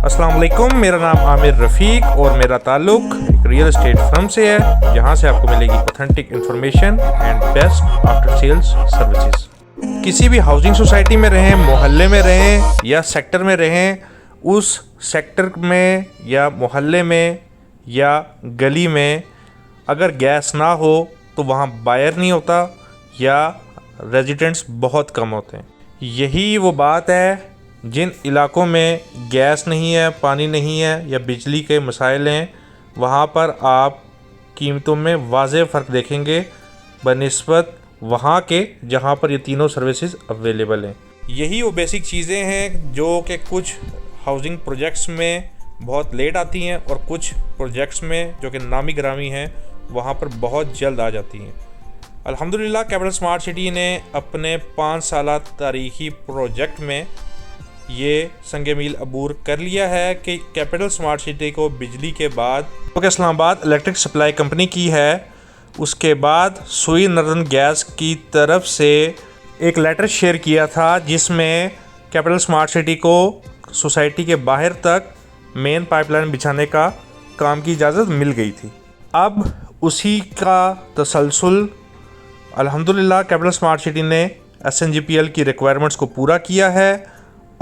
अस्सलाम वालेकुम, मेरा नाम आमिर रफ़ीक और मेरा ताल्लुक़ एक रियल एस्टेट फर्म से है जहां से आपको मिलेगी authentic information and best after sales services. किसी भी हाउसिंग सोसाइटी में रहें, मोहल्ले में रहें या सेक्टर में रहें, उस सेक्टर में या मोहल्ले में या गली में अगर गैस ना हो तो वहाँ बायर नहीं होता या रेजिडेंट्स बहुत कम होते हैं। यही वो बात है जिन इलाकों में गैस नहीं है, पानी नहीं है या बिजली के मसाइल हैं, वहाँ पर आप कीमतों में वाज़ेह फ़र्क देखेंगे बनिस्बत वहाँ के जहाँ पर ये तीनों सर्विसेज अवेलेबल हैं। यही वो बेसिक चीज़ें हैं जो कि कुछ हाउसिंग प्रोजेक्ट्स में बहुत लेट आती हैं और कुछ प्रोजेक्ट्स में जो कि नामी गिरामी हैं वहाँ पर बहुत जल्द आ जाती हैं। अल्हम्दुलिल्लाह कैपिटल स्मार्ट सिटी ने अपने 5 साला तारीखी प्रोजेक्ट में ये संगे मील अबूर कर लिया है कि कैपिटल स्मार्ट सिटी को बिजली के बाद तो इस्लामाबाद इलेक्ट्रिक सप्लाई कंपनी की है, उसके बाद सुई नर्दन गैस की तरफ से एक लेटर शेयर किया था जिसमें कैपिटल स्मार्ट सिटी को सोसाइटी के बाहर तक मेन पाइपलाइन बिछाने का काम की इजाज़त मिल गई थी। अब उसी का तसलसल अल्हम्दुलिल्लाह कैपिटल स्मार्ट सिटी ने SNGPL की रिक्वायरमेंट्स को पूरा किया है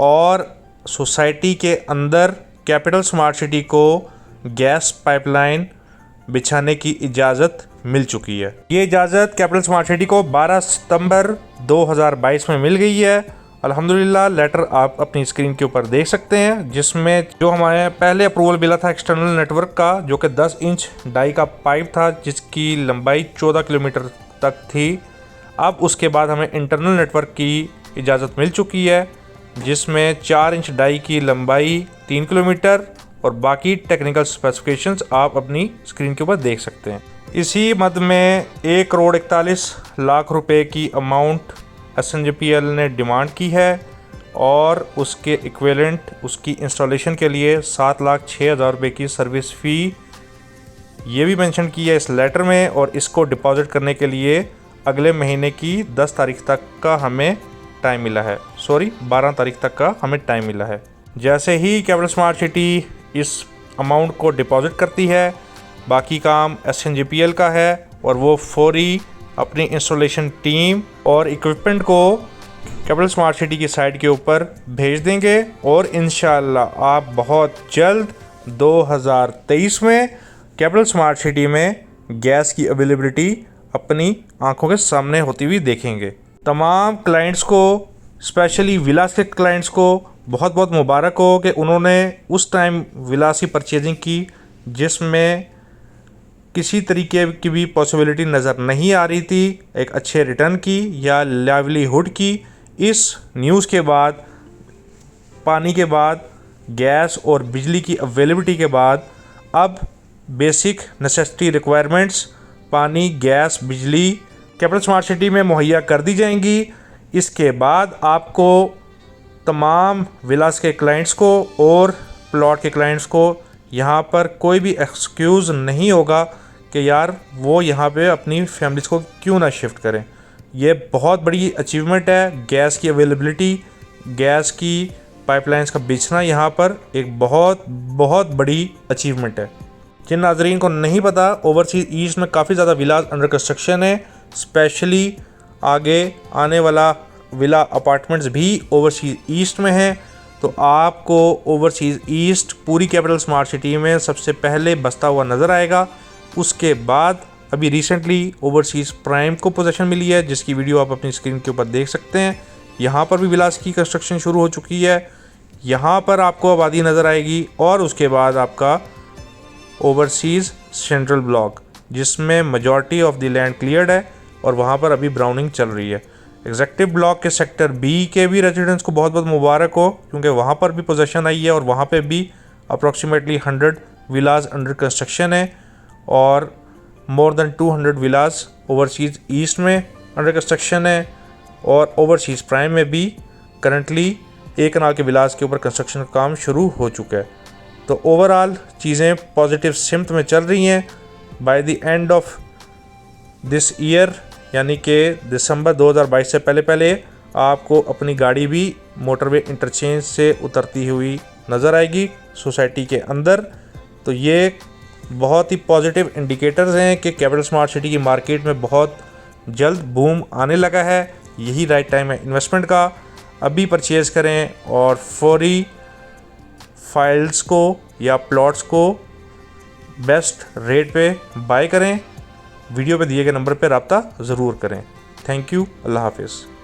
और सोसाइटी के अंदर कैपिटल स्मार्ट सिटी को गैस पाइपलाइन बिछाने की इजाज़त मिल चुकी है। ये इजाज़त कैपिटल स्मार्ट सिटी को 12 सितंबर 2022 में मिल गई है। अल्हम्दुलिल्लाह लेटर आप अपनी स्क्रीन के ऊपर देख सकते हैं जिसमें जो हमारे पहले अप्रूवल मिला था एक्सटर्नल नेटवर्क का जो कि 10 इंच डाई का पाइप था जिसकी लंबाई 14 किलोमीटर तक थी। अब उसके बाद हमें इंटरनल नेटवर्क की इजाज़त मिल चुकी है जिसमें 4 इंच डाई की लंबाई 3 किलोमीटर और बाकी टेक्निकल स्पेसिफिकेशंस आप अपनी स्क्रीन के ऊपर देख सकते हैं। इसी मद में 1,41,00,000 रुपए की अमाउंट SNGPL ने डिमांड की है और उसके इक्विवेलेंट उसकी इंस्टॉलेशन के लिए 7,06,000 रुपए की सर्विस फ़ी ये भी मेंशन की है इस लेटर में और इसको डिपॉजिट करने के लिए अगले महीने की 10 तारीख तक का हमें टाइम मिला है। 12 तारीख तक का हमें टाइम मिला है। जैसे ही कैपिटल स्मार्ट सिटी इस अमाउंट को डिपॉजिट करती है बाकी काम SNGPL का है और वो फौरी अपनी इंस्टॉलेशन टीम और इक्विपमेंट को कैपिटल स्मार्ट सिटी की साइट के ऊपर भेज देंगे और इंशाअल्लाह आप बहुत जल्द 2023 में कैपिटल स्मार्ट सिटी में गैस की अवेलेबिलिटी अपनी आंखों के सामने होती हुई देखेंगे। तमाम क्लाइंट्स को स्पेशली विलास के क्लाइंट्स को बहुत बहुत मुबारक हो कि उन्होंने उस टाइम विलास की परचेजिंग की जिसमें किसी तरीके की भी पॉसिबिलिटी नज़र नहीं आ रही थी एक अच्छे रिटर्न की या लाइवलीहुड की। इस न्यूज़ के बाद, पानी के बाद, गैस और बिजली की अवेलेबिलिटी के बाद अब बेसिक नेसेसिटी रिक्वायरमेंट्स पानी, गैस, बिजली कैपिटल स्मार्ट सिटी में मुहैया कर दी जाएंगी। इसके बाद आपको तमाम विलास के क्लाइंट्स को और प्लॉट के क्लाइंट्स को यहाँ पर कोई भी एक्सक्यूज़ नहीं होगा कि यार वो यहाँ पे अपनी फैमिलीज़ को क्यों ना शिफ्ट करें। ये बहुत बड़ी अचीवमेंट है। गैस की अवेलेबिलिटी, गैस की पाइपलाइंस का बिछना यहाँ पर एक बहुत बहुत बड़ी अचीवमेंट है। जिन नाजरीन को नहीं पता, ओवरसीज़ ईस्ट में काफ़ी ज़्यादा विलास अंडर कंस्ट्रक्शन है, स्पेशली आगे आने वाला विला अपार्टमेंट्स भी ओवरसीज़ ईस्ट में है। तो आपको ओवरसीज़ ईस्ट पूरी कैपिटल स्मार्ट सिटी में सबसे पहले बसता हुआ नज़र आएगा। उसके बाद अभी रिसेंटली ओवरसीज़ प्राइम को पोजीशन मिली है जिसकी वीडियो आप अपनी स्क्रीन के ऊपर देख सकते हैं। यहाँ पर भी विलास की कंस्ट्रक्शन शुरू हो चुकी है। यहाँ पर आपको आबादी नज़र आएगी और उसके बाद आपका ओवरसीज़ सेंट्रल ब्लॉक जिसमें majority of the land cleared है और वहाँ पर अभी ब्राउनिंग चल रही है। एग्जेक्टिव ब्लॉक के सेक्टर B के भी रेजिडेंट्स को बहुत बहुत मुबारक हो क्योंकि वहाँ पर भी पोजीशन आई है और वहाँ पे भी अप्रॉक्सीमेटली 100 विलास अंडर कंस्ट्रक्शन है और मोर देन 200 विलास ओवरसीज़ ईस्ट में अंडर कंस्ट्रक्शन है और ओवरसीज़ प्राइम में भी करंटली एक कनाल के विलास के ऊपर कंस्ट्रक्शन का काम शुरू हो चुका है। तो ओवरऑल चीज़ें पॉजिटिव सिम्त में चल रही हैं। By the end of this year यानी कि दिसंबर 2022 से पहले आपको अपनी गाड़ी भी मोटरवे इंटरचेंज से उतरती हुई नज़र आएगी सोसाइटी के अंदर। तो ये बहुत ही पॉजिटिव इंडिकेटर्स हैं कि कैपिटल स्मार्ट सिटी की मार्केट में बहुत जल्द बूम आने लगा है। यही राइट टाइम है इन्वेस्टमेंट का। अभी परचेज़ करें और फौरी फाइल्स को या प्लॉट्स को बेस्ट रेट पे बाय करें। वीडियो पे दिए गए नंबर पे रब्ता ज़रूर करें। Thank you. अल्लाह हाफिज़।